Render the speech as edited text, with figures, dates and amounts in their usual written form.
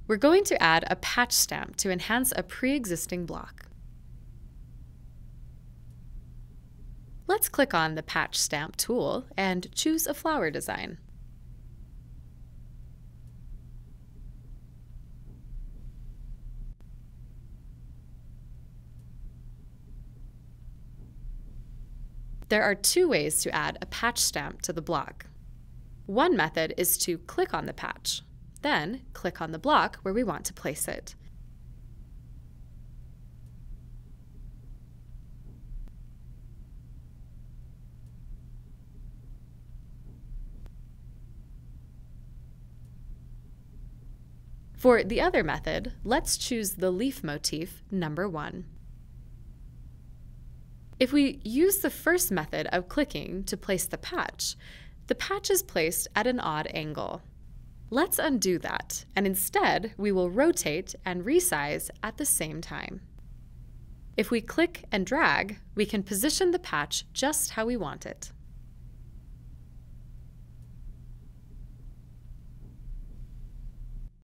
We're going to add a patch stamp to enhance a pre-existing block. Let's click on the Patch Stamp tool and choose a flower design. There are two ways to add a patch stamp to the block. One method is to click on the patch, then click on the block where we want to place it. For the other method, let's choose the leaf motif number 1. If we use the first method of clicking to place the patch is placed at an odd angle. Let's undo that, and instead we will rotate and resize at the same time. If we click and drag, we can position the patch just how we want it.